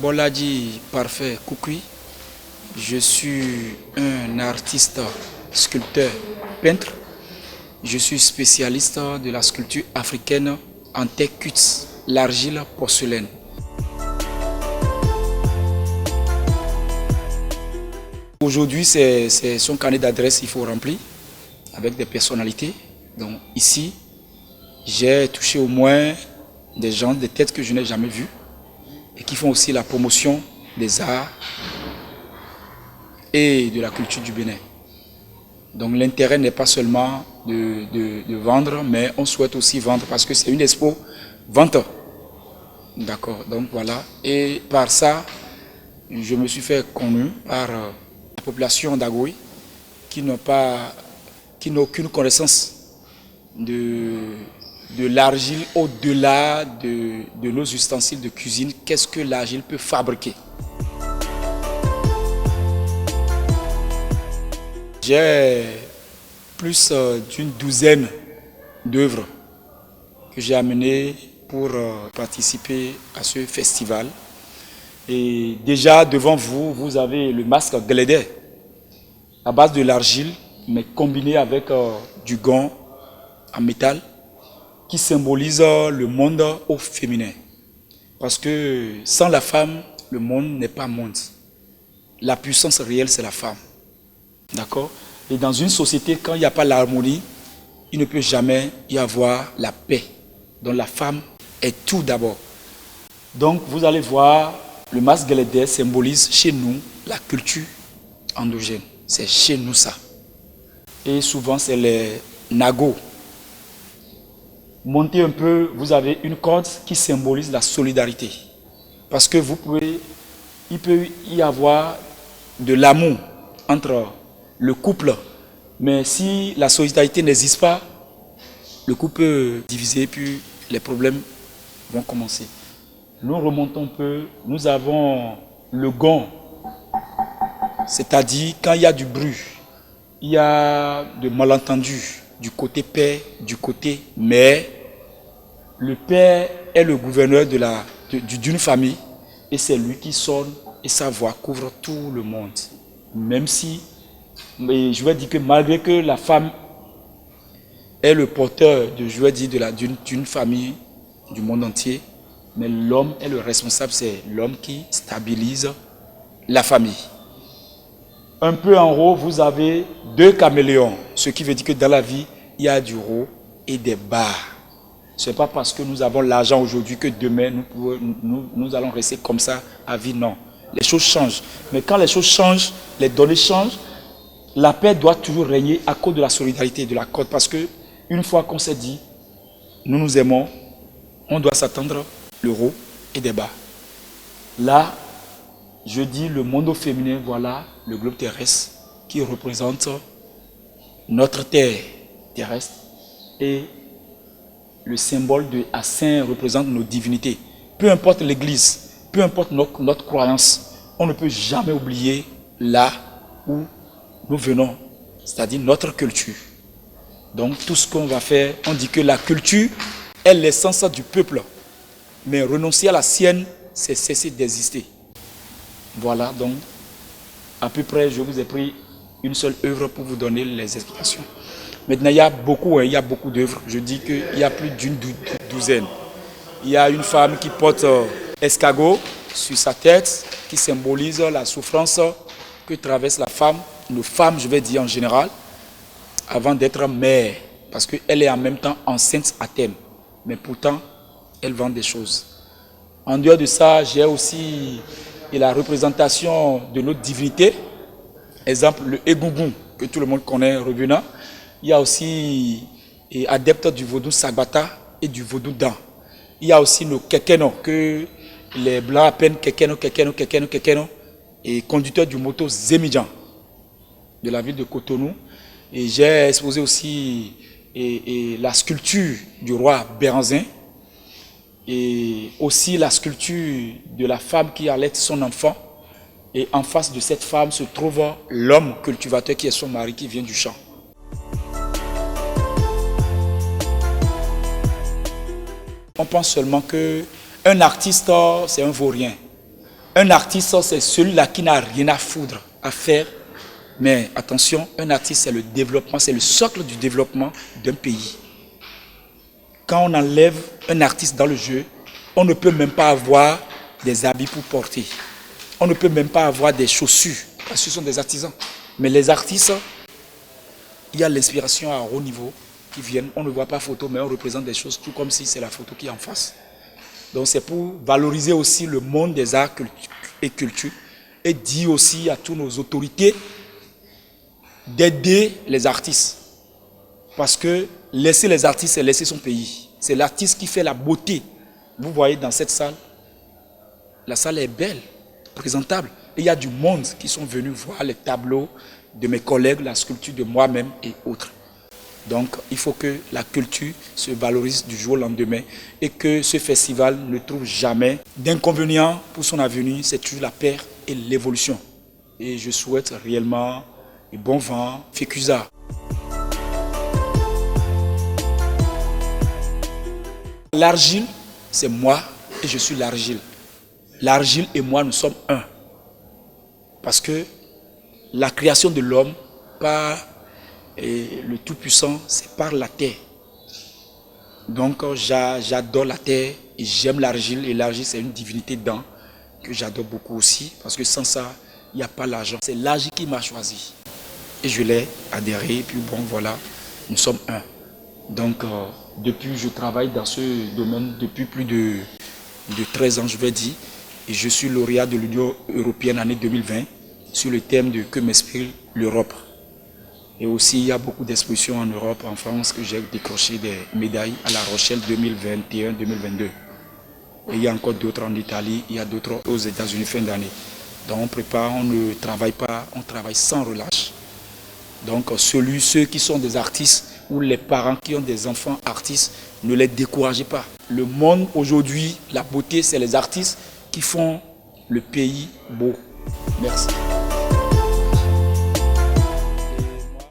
Bolaji Parfait Koukoui, je suis un artiste, sculpteur, peintre. Je suis spécialiste de la sculpture africaine en terre cuite, l'argile, porcelaine. Aujourd'hui, c'est son carnet d'adresse qu'il faut remplir avec des personnalités. Donc ici, j'ai touché au moins des gens, des têtes que je n'ai jamais vues et qui font aussi la promotion des arts et de la culture du Bénin. Donc l'intérêt n'est pas seulement de vendre, mais on souhaite aussi vendre parce que c'est une expo vente. D'accord, donc voilà. Et par ça, je me suis fait connu par la population d'Agoui qui n'a aucune connaissance de l'argile au-delà de nos ustensiles de cuisine. Qu'est-ce que l'argile peut fabriquer? J'ai plus d'une douzaine d'œuvres que j'ai amenées pour participer à ce festival. Et déjà devant vous, vous avez le masque Glédé, à base de l'argile, mais combiné avec du gant en métal, qui symbolise le monde au féminin. Parce que sans la femme, le monde n'est pas monde. La puissance réelle, c'est la femme. D'accord? Et dans une société, quand il n'y a pas l'harmonie, il ne peut jamais y avoir la paix. Donc la femme est tout d'abord. Donc vous allez voir, le masque Glédé symbolise chez nous la culture endogène. C'est chez nous ça. Et souvent c'est les nagos. Montez un peu, vous avez une corde qui symbolise la solidarité. Parce que il peut y avoir de l'amour entre le couple. Mais si la solidarité n'existe pas, le couple peut diviser, puis les problèmes vont commencer. Nous remontons un peu, nous avons le gond, c'est-à-dire quand il y a du bruit, il y a de malentendus du côté père, du côté mère. Le père est le gouverneur d'une famille et c'est lui qui sonne et sa voix couvre tout le monde. Même si, mais je vais dire que malgré que la femme est le porteur d'une famille du monde entier, mais l'homme est le responsable, c'est l'homme qui stabilise la famille. Un peu en haut, vous avez deux caméléons, ce qui veut dire que dans la vie, il y a du haut et des bas. Ce n'est pas parce que nous avons l'argent aujourd'hui que demain nous allons rester comme ça à vie, non. Les choses changent. Mais quand les choses changent, les données changent, la paix doit toujours régner à cause de la solidarité et de la corde. Parce que une fois qu'on s'est dit, nous nous aimons, on doit s'attendre le haut et des bas. Là, je dis le monde au féminin, voilà le globe terrestre qui représente notre terre terrestre et le symbole de Assin représente nos divinités. Peu importe l'église, peu importe notre croyance, on ne peut jamais oublier là où nous venons, c'est-à-dire notre culture. Donc tout ce qu'on va faire, on dit que la culture est l'essence du peuple. Mais renoncer à la sienne, c'est cesser d'exister. Voilà, donc à peu près, je vous ai pris une seule œuvre pour vous donner les explications. Maintenant, il y a beaucoup d'œuvres. Je dis qu'il y a plus d'une douzaine. Il y a une femme qui porte escargot sur sa tête, qui symbolise la souffrance que traverse la femme, nos femmes, je vais dire en général, avant d'être mère. Parce qu'elle est en même temps enceinte à terme. Mais pourtant, elle vend des choses. En dehors de ça, j'ai aussi la représentation de notre divinité. Exemple, le Egungun, que tout le monde connaît, revenant. Il y a aussi adeptes du vaudou Sagbata et du vaudou Dan. Il y a aussi nos Kekeno, que les Blancs appellent Kekeno, et conducteur du moto Zemidjan, de la ville de Cotonou. Et j'ai exposé aussi la sculpture du roi Béranzin, et aussi la sculpture de la femme qui allait son enfant. Et en face de cette femme se trouve l'homme cultivateur qui est son mari, qui vient du champ. On pense seulement qu'un artiste, c'est un vaurien. Un artiste, c'est celui-là qui n'a rien à foutre, à faire. Mais attention, un artiste, c'est le développement, c'est le socle du développement d'un pays. Quand on enlève un artiste dans le jeu, on ne peut même pas avoir des habits pour porter. On ne peut même pas avoir des chaussures, parce que ce sont des artisans. Mais les artistes, il y a l'inspiration à haut niveau qui viennent. On ne voit pas photo, mais on représente des choses tout comme si c'est la photo qui est en face. Donc c'est pour valoriser aussi le monde des arts et culture et dire aussi à toutes nos autorités d'aider les artistes. Parce que laisser les artistes, c'est laisser son pays. C'est l'artiste qui fait la beauté. Vous voyez dans cette salle, la salle est belle, présentable. Et il y a du monde qui sont venus voir les tableaux de mes collègues, la sculpture de moi-même et autres. Donc il faut que la culture se valorise du jour au lendemain et que ce festival ne trouve jamais d'inconvénients pour son avenir. C'est toujours la paix et l'évolution. Et je souhaite réellement bon vent, Fécusa. L'argile, c'est moi et je suis l'argile. L'argile et moi, nous sommes un. Parce que la création de l'homme par le Tout-Puissant, c'est par la terre. Donc j'adore la terre et j'aime l'argile. Et l'argile, c'est une divinité dedans que j'adore beaucoup aussi. Parce que sans ça, il n'y a pas l'argent. C'est l'argile qui m'a choisi. Et je l'ai adhéré. Et puis bon, voilà, nous sommes un. Donc depuis, je travaille dans ce domaine depuis plus de 13 ans, je vais dire. Et je suis lauréat de l'Union européenne année 2020 sur le thème de Que m'inspire l'Europe. Et aussi, il y a beaucoup d'expositions en Europe, en France, que j'ai décroché des médailles à La Rochelle 2021-2022. Et il y a encore d'autres en Italie, il y a d'autres aux États-Unis fin d'année. Donc on prépare, on ne travaille pas, on travaille sans relâche. Donc ceux qui sont des artistes ou les parents qui ont des enfants artistes, ne les découragez pas. Le monde aujourd'hui, la beauté, c'est les artistes qui font le pays beau. Merci.